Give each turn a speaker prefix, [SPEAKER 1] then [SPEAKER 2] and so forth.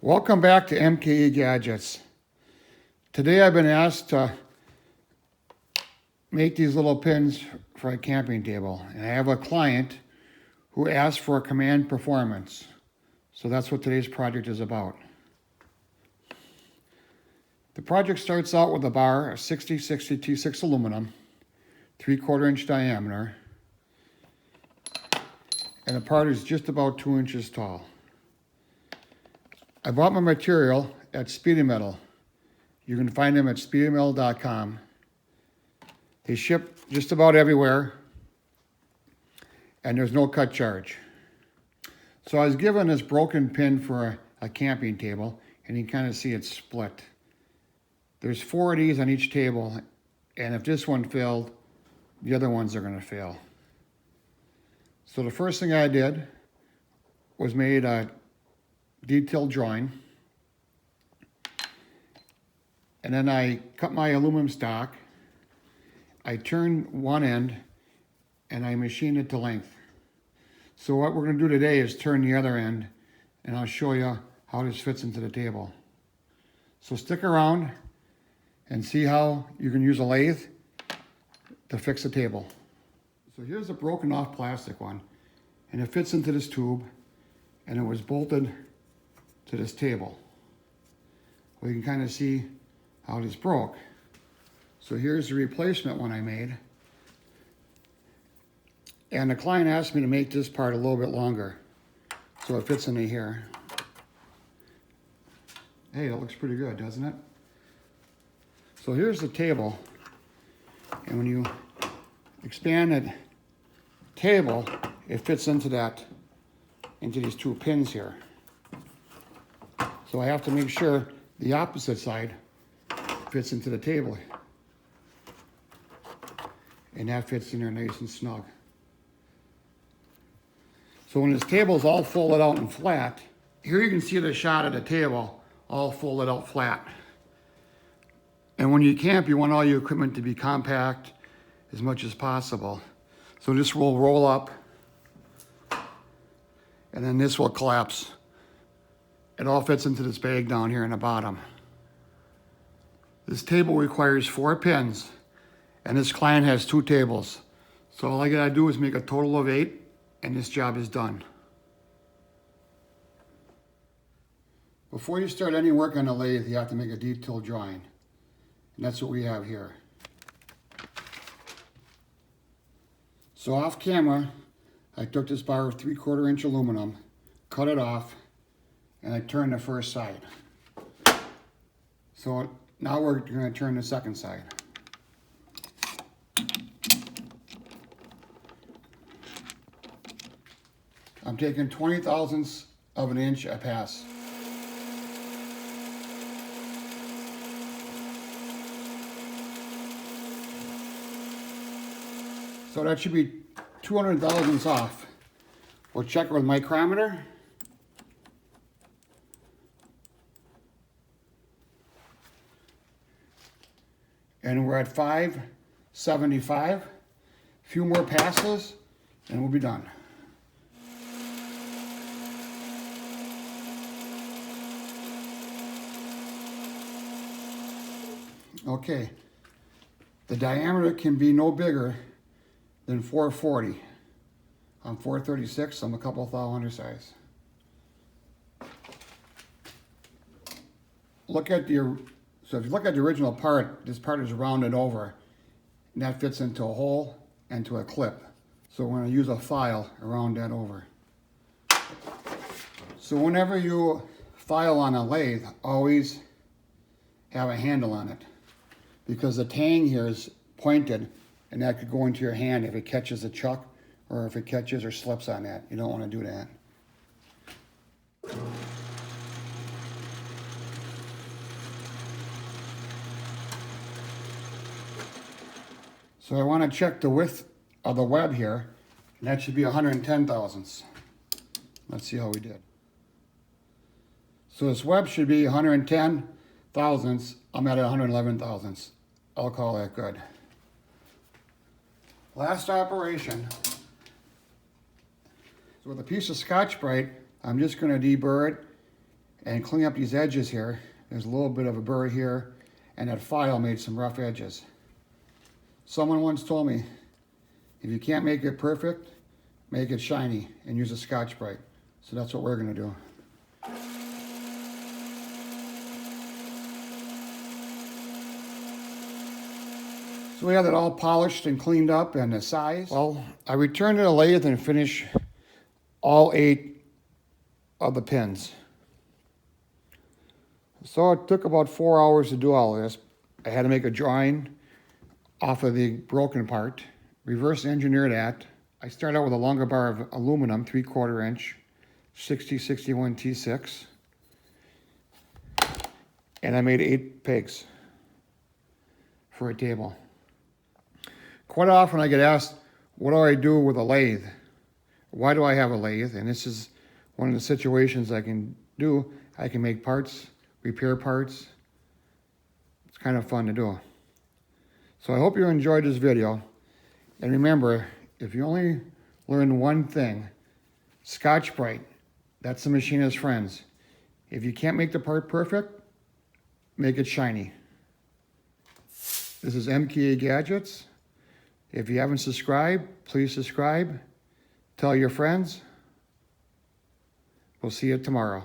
[SPEAKER 1] Welcome back to MKE Gadgets. Today I've been asked to make these little pins for a camping table. And I have a client who asked for a command performance. So that's what today's project is about. The project starts out with a bar of 60/60 T6 aluminum, 3/4 inch diameter, and the part is just about 2 inches tall. I bought my material at Speedy Metal. You can find them at speedymetal.com. They ship just about everywhere, and there's no cut charge. So I was given this broken pin for a camping table, and you can kind of see it's split. There's 4 of these on each table, and if this one failed, the other ones are going to fail. So the first thing I did was made a detailed drawing, and then I cut my aluminum stock. I turned one end and I machined it to length. So what we're going to do today is turn the other end, and I'll show you how this fits into the table. So stick around and see how you can use a lathe to fix a table. So here's a broken off plastic one, and it fits into this tube, and it was bolted to this table. Well, you can kind of see how this broke. So here's the replacement one I made. And the client asked me to make this part a little bit longer, so it fits into here. Hey, that looks pretty good, doesn't it? So here's the table, and when you expand the table, it fits into these 2 pins here. So I have to make sure the opposite side fits into the table. And that fits in there nice and snug. So when this table is all folded out and flat, here you can see the shot of the table all folded out flat. And when you camp, you want all your equipment to be compact as much as possible. So this will roll up, and then this will collapse. It all fits into this bag down here in the bottom. This table requires 4 pins, and this client has 2 tables. So all I gotta do is make a total of 8, and this job is done. Before you start any work on the lathe, you have to make a detailed drawing. And that's what we have here. So off camera, I took this bar of 3/4 inch aluminum, cut it off, and I turned the first side. So now we're going to turn the second side. I'm taking 20 thousandths of an inch a pass. So that should be 200 thousandths off. We'll check it with micrometer. And we're at 575. A few more passes and we'll be done. Okay, the diameter can be no bigger than 440. I'm 436, I'm a couple thou undersize. So if you look at the original part, this part is rounded over, and that fits into a hole and to a clip. So we're going to use a file around that over. So whenever you file on a lathe, always have a handle on it, because the tang here is pointed, and that could go into your hand if it catches a chuck, or if it catches or slips on that. You don't want to do that. So I want to check the width of the web here, and that should be 110 thousandths. Let's see how we did. So this web should be 110 thousandths. I'm at 111 thousandths. I'll call that good. Last operation. So with a piece of Scotch-Brite, I'm just going to deburr it and clean up these edges here. There's a little bit of a burr here, and that file made some rough edges. Someone once told me, if you can't make it perfect, make it shiny and use a Scotch-Brite. So that's what we're gonna do. So we have it all polished and cleaned up and the size. Well, I returned to the lathe and finished all 8 of the pins. So it took about 4 hours to do all this. I had to make a drawing off of the broken part, reverse engineer that. I started out with a longer bar of aluminum, 3/4 inch, 6061 T6. And I made 8 pegs for a table. Quite often I get asked, what do I do with a lathe? Why do I have a lathe? And this is one of the situations I can do. I can make parts, repair parts. It's kind of fun to do. So I hope you enjoyed this video. And remember, if you only learn one thing, Scotch-Brite, that's the machinist's friends. If you can't make the part perfect, make it shiny. This is MKE Gadgets. If you haven't subscribed, please subscribe. Tell your friends. We'll see you tomorrow.